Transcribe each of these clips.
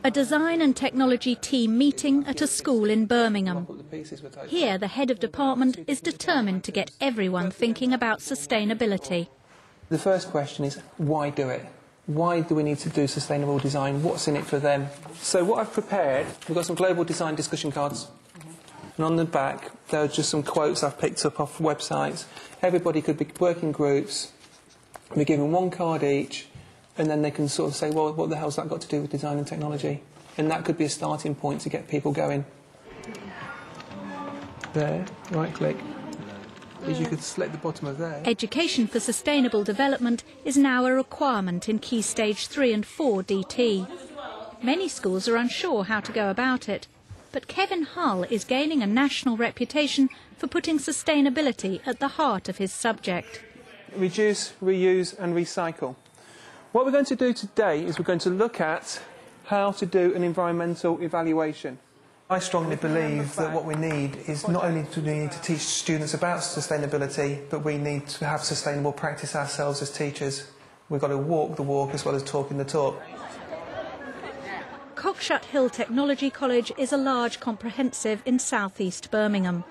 A design and technology team meeting at a school in Birmingham. Here, the head of department is determined to get everyone thinking about sustainability. The first question is, why do it? Why do we need to do sustainable design? What's in it for them? So what I've prepared, we've got some global design discussion cards. And on the back, there are just some quotes I've picked up off websites. Everybody could be working groups, be given one card each, and then they can sort of say, well, what the hell's that got to do with design and technology? And that could be a starting point to get people going. There, right-click. You could select the bottom of there. Education for sustainable development is now a requirement in Key Stage 3 and 4 DT. Many schools are unsure how to go about it, but Kevin Hull is gaining a national reputation for putting sustainability at the heart of his subject. Reduce, reuse and recycle. What we're going to do today is we're going to look at how to do an environmental evaluation. I strongly believe that what we need is not only do we need to teach students about sustainability, but we need to have sustainable practice ourselves as teachers. We've got to walk the walk as well as talking the talk. Cockshut Hill Technology College is a large comprehensive in south-east Birmingham.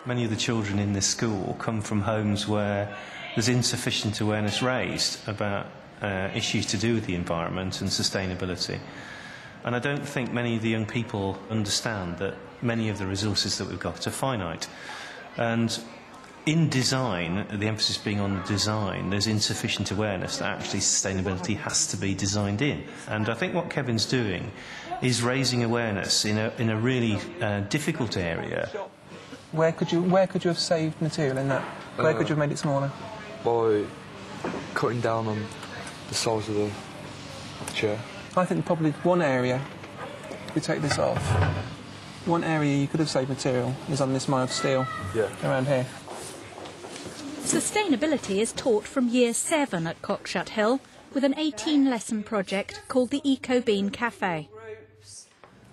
Many of the children in this school come from homes where there's insufficient awareness raised about issues to do with the environment and sustainability. And I don't think many of the young people understand that many of the resources that we've got are finite. And in design, the emphasis being on design, there's insufficient awareness that actually sustainability has to be designed in. And I think what Kevin's doing is raising awareness in a really difficult area. Where could you have saved material in that? Where could you have made it smaller? By cutting down on the size of the chair. I think probably one area, if we take this off, one area you could have saved material is on this mild steel around here. Sustainability is taught from Year 7 at Cockshut Hill with an 18-lesson project called the Eco Bean Cafe.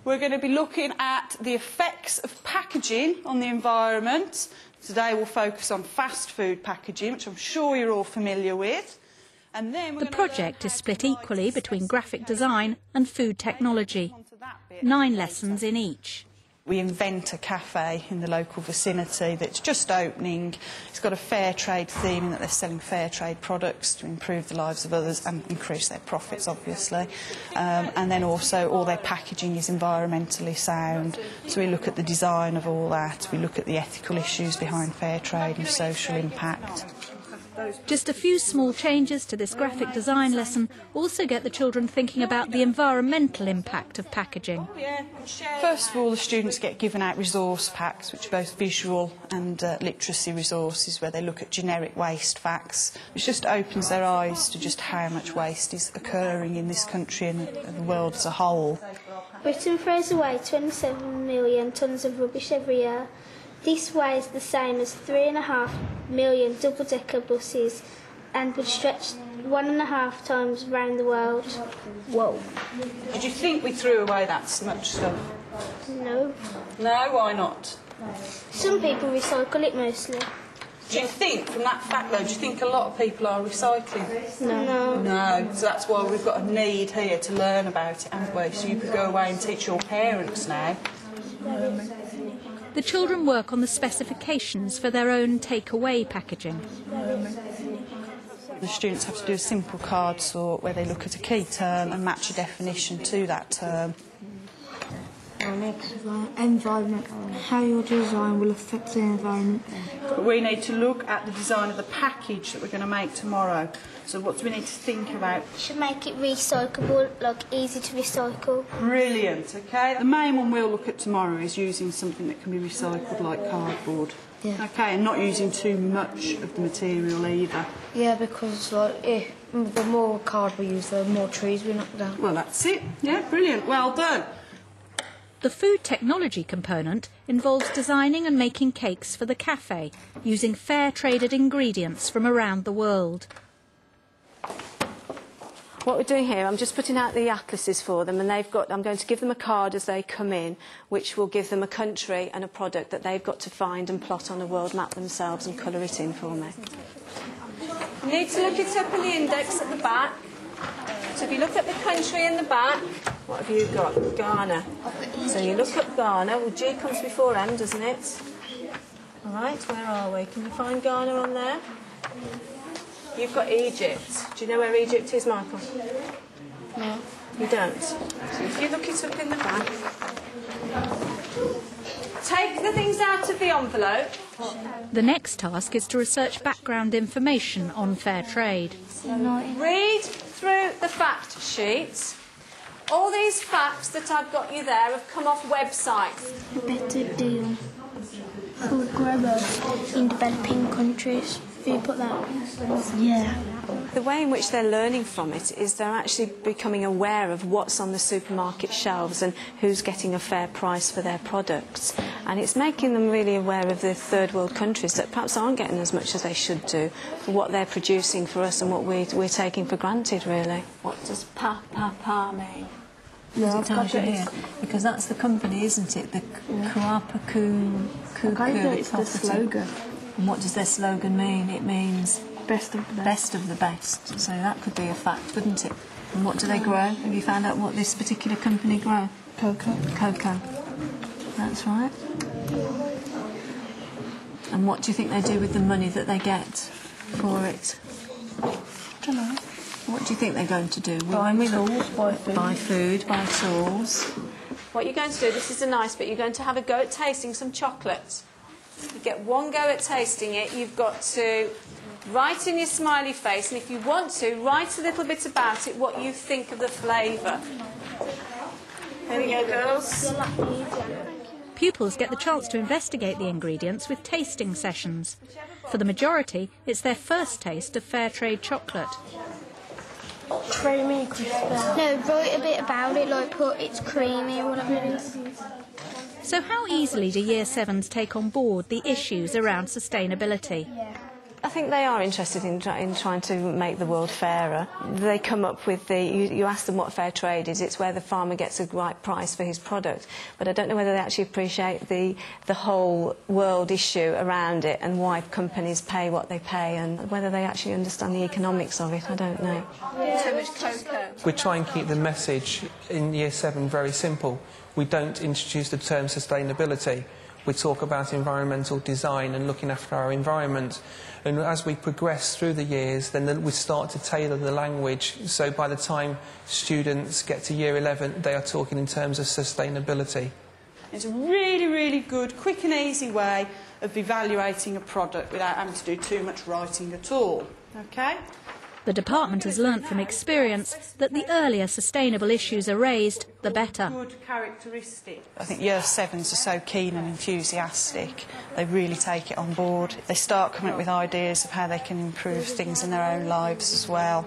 We're going to be looking at the effects of packaging on the environment. Today we'll focus on fast food packaging, which I'm sure you're all familiar with. And then the project is split equally between graphic design and food technology. 9 lessons in each. We invent a cafe in the local vicinity that's just opening. It's got a fair trade theme in that they're selling fair trade products to improve the lives of others and increase their profits, obviously. And then also all their packaging is environmentally sound. So we look at the design of all that. We look at the ethical issues behind fair trade and social impact. Just a few small changes to this graphic design lesson also get the children thinking about the environmental impact of packaging. First of all, the students get given out resource packs, which are both visual and literacy resources, where they look at generic waste facts, which just opens their eyes to just how much waste is occurring in this country and the world as a whole. Britain throws away 27 million tonnes of rubbish every year. This weighs the same as 3.5 million double-decker buses and would stretch 1.5 times around the world. Whoa. Did you think we threw away that much stuff? No. No, why not? Some people recycle it mostly. Do you think, from that fact though, do you think a lot of people are recycling? No. No, so that's why we've got a need here to learn about it, haven't we? So you could go away and teach your parents now. The children work on the specifications for their own takeaway packaging. The students have to do a simple card sort where they look at a key term and match a definition to that term. Environment, how your design will affect the environment. But we need to look at the design of the package that we're going to make tomorrow. So what do we need to think about? You should make it recyclable, like easy to recycle. Brilliant, OK. The main one we'll look at tomorrow is using something that can be recycled like cardboard. Yeah. OK, and not using too much of the material either. Yeah, because the more card we use, the more trees we knock down. Well, that's it. Yeah, brilliant. Well done. The food technology component involves designing and making cakes for the cafe using fair-traded ingredients from around the world. What we're doing here, I'm just putting out the atlases for them, and I'm going to give them a card as they come in, which will give them a country and a product that they've got to find and plot on a world map themselves and colour it in for me. You need to look it up in the index at the back. So if you look at the country in the back, what have you got? Ghana. So you look at Ghana. Well, G comes before M, doesn't it? All right, where are we? Can you find Ghana on there? You've got Egypt. Do you know where Egypt is, Michael? No. You don't? So if you look it up in the back, take the things out of the envelope. The next task is to research background information on fair trade. Read through the fact sheets. All these facts that I've got you there have come off websites. Better deal for growers in developing countries. Have you put that? Yeah. The way in which they're learning from it is they're actually becoming aware of what's on the supermarket shelves and who's getting a fair price for their products. And it's making them really aware of the third world countries that perhaps aren't getting as much as they should do for what they're producing for us and what we're taking for granted, really. What does pa mean? No, It tells you here, because that's the company, isn't it? The Kuapaku It's the slogan. And what does their slogan mean? It means Best of the best. best of the best. So that could be a fact, wouldn't it? And what do they grow? Have you found out what this particular company grow? Cocoa. Cocoa. That's right. And what do you think they do with the money that they get for it? I don't know. What do you think they're going to do? Buy tools, buy food. Buy food, buy tools. What you're going to do, this is a nice bit, you're going to have a go at tasting some chocolate. You get one go at tasting it, you've got to write in your smiley face, and if you want to, write a little bit about it, what you think of the flavour. There you go, girls. Pupils get the chance to investigate the ingredients with tasting sessions. For the majority, it's their first taste of fair trade chocolate. Creamy, crispy. No, write a bit about it, like put it's creamy or whatever it is. So how easily do Year 7s take on board the issues around sustainability? I think they are interested in trying to make the world fairer. They come up with you ask them what fair trade is, it's where the farmer gets a right price for his product. But I don't know whether they actually appreciate the whole world issue around it and why companies pay what they pay and whether they actually understand the economics of it. I don't know. Too much cocoa. We try and keep the message in Year 7 very simple. We don't introduce the term sustainability. We talk about environmental design and looking after our environment. And as we progress through the years, then we start to tailor the language. So by the time students get to Year 11, they are talking in terms of sustainability. It's a really, really good, quick and easy way of evaluating a product without having to do too much writing at all. OK? The department has learnt from experience that the earlier sustainable issues are raised, the better. Good characteristic. I think Year 7s are so keen and enthusiastic. They really take it on board. They start coming up with ideas of how they can improve things in their own lives as well.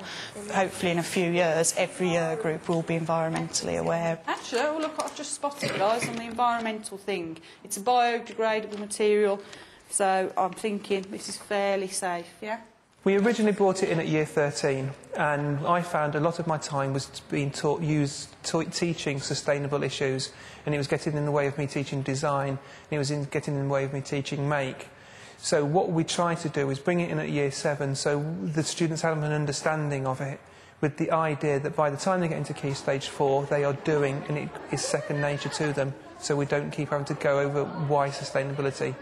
Hopefully in a few years, every year group will be environmentally aware. Actually, oh look what I've just spotted, guys, on the environmental thing. It's a biodegradable material, so I'm thinking this is fairly safe, yeah? We originally brought it in at Year 13, and I found a lot of my time was being teaching sustainable issues, and it was getting in the way of me teaching design, and it was getting in the way of me teaching make. So what we try to do is bring it in at Year 7 so the students have an understanding of it, with the idea that by the time they get into Key Stage 4, they are doing, and it is second nature to them, so we don't keep having to go over why sustainability.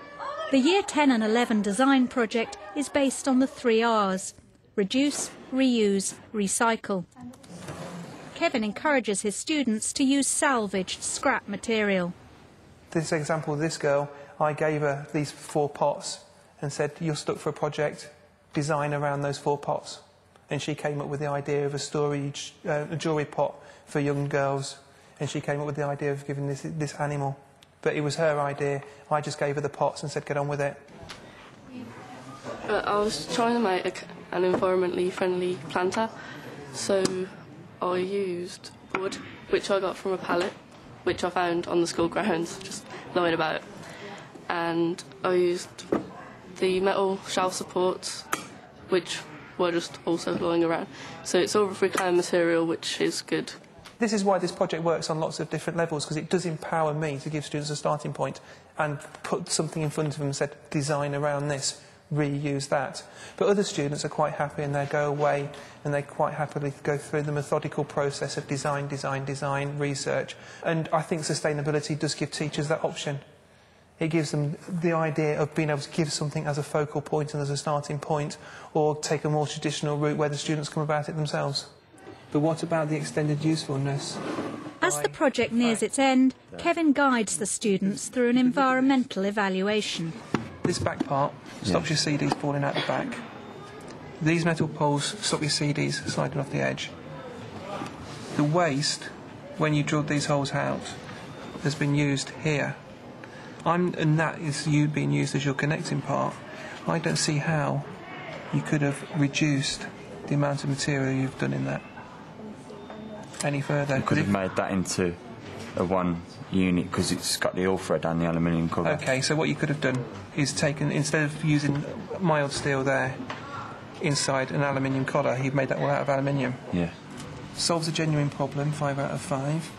The Year 10 and 11 design project is based on the 3 R's: reduce, reuse, recycle. Kevin encourages his students to use salvaged scrap material. This example of this girl, I gave her these 4 pots and said, you're stuck for a project, design around those 4 pots. And she came up with the idea of a jewellery pot for young girls, and she came up with the idea of giving this animal. But it was her idea. I just gave her the pots and said, get on with it. I was trying to make an environmentally friendly planter, so I used wood, which I got from a pallet, which I found on the school grounds, just lying about. And I used the metal shelf supports, which were just also lying around. So it's all reclaimed material, which is good. This is why this project works on lots of different levels, because it does empower me to give students a starting point and put something in front of them and said, design around this. reuse that. But other students are quite happy and they go away and they quite happily go through the methodical process of design, research. And I think sustainability does give teachers that option. It gives them the idea of being able to give something as a focal point and as a starting point, or take a more traditional route where the students come about it themselves. But what about the extended usefulness? As the project nears its end, Kevin guides the students through an environmental evaluation. This back part stops your CDs falling out the back. These metal poles stop your CDs sliding off the edge. The waste, when you drilled these holes out, has been used here. And that is you being used as your connecting part. I don't see how you could have reduced the amount of material you've done in that any further. You could have made that into a one unit because it's got the all thread and the aluminium cover. Okay, so what you could have done is taken, instead of using mild steel there inside an aluminium collar, you've made that all out of aluminium. Yeah. Solves a genuine problem, 5 out of 5.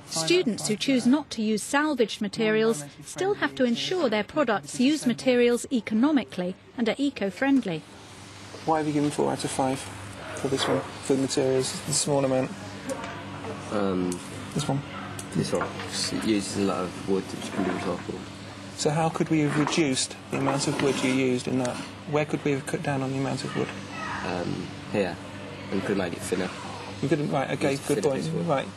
Students who choose not to use salvaged materials still have to ensure their products use materials economically and are eco-friendly. Why have you given 4 out of 5 for this one, for the materials, the small amount? This one? This one. It uses a lot of wood which can be recycled. So how could we have reduced the amount of wood you used in that? Where could we have cut down on the amount of wood? Here. And could have made it thinner. You couldn't, right, okay, good point. Right.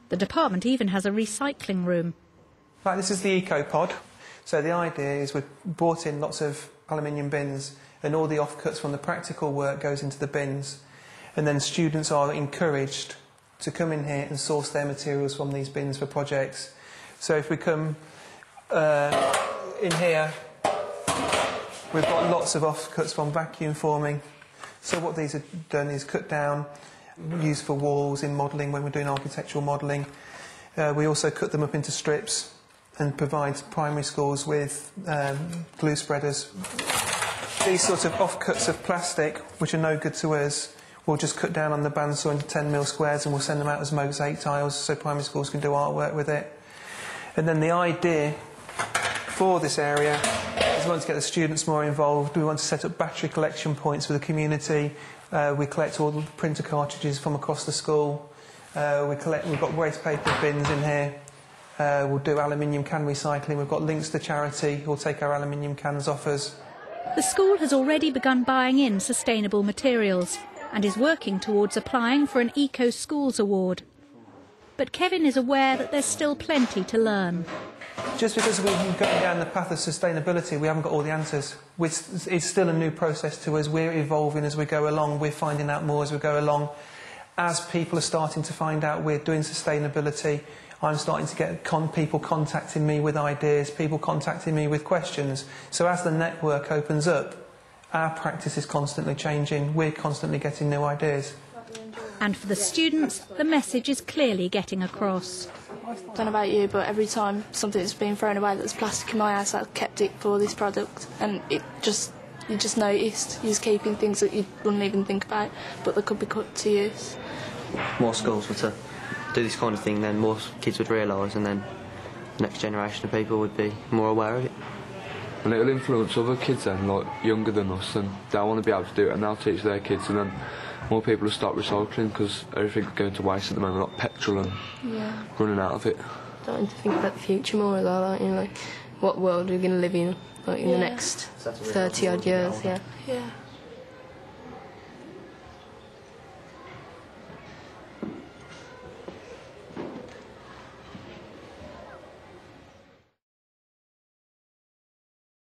The department even has a recycling room. Right, this is the eco-pod. So the idea is we've brought in lots of aluminium bins and all the offcuts from the practical work goes into the bins. And then students are encouraged to come in here and source their materials from these bins for projects. So if we come in here, we've got lots of offcuts from vacuum forming. So what these have done is cut down, used for walls in modelling when we're doing architectural modelling. We also cut them up into strips and provide primary schools with glue spreaders. These sort of offcuts of plastic, which are no good to us, we'll just cut down on the bandsaw into 10mm squares and we'll send them out as mosaic tiles so primary schools can do artwork with it. And then the idea for this area is we want to get the students more involved. We want to set up battery collection points for the community. We collect all the printer cartridges from across the school. We've got waste paper bins in here. We'll do aluminium can recycling. We've got links to charity who'll take our aluminium cans off us. The school has already begun buying in sustainable materials and is working towards applying for an Eco Schools Award. But Kevin is aware that there's still plenty to learn. Just because we're going down the path of sustainability, we haven't got all the answers. It's still a new process to us. We're evolving as we go along. We're finding out more as we go along. As people are starting to find out we're doing sustainability, I'm starting to get people contacting me with ideas, people contacting me with questions. So as the network opens up, our practice is constantly changing. We're constantly getting new ideas. And for the students, the message is clearly getting across. I don't know about you, but every time something's been thrown away that's plastic in my house, I've kept it for this product, and you just noticed you're keeping things that you wouldn't even think about, but that could be put to use. More schools were to do this kind of thing, then more kids would realise, and then the next generation of people would be more aware of it. And it'll influence other kids then, like younger than us, and they'll want to be able to do it, and they'll teach their kids, and then more people will start recycling because everything's going to waste at the moment, like petrol and running out of it. Starting to think about the future more as well, aren't you? Like, what world are we going to live in, like in the next 30 odd years? Yeah.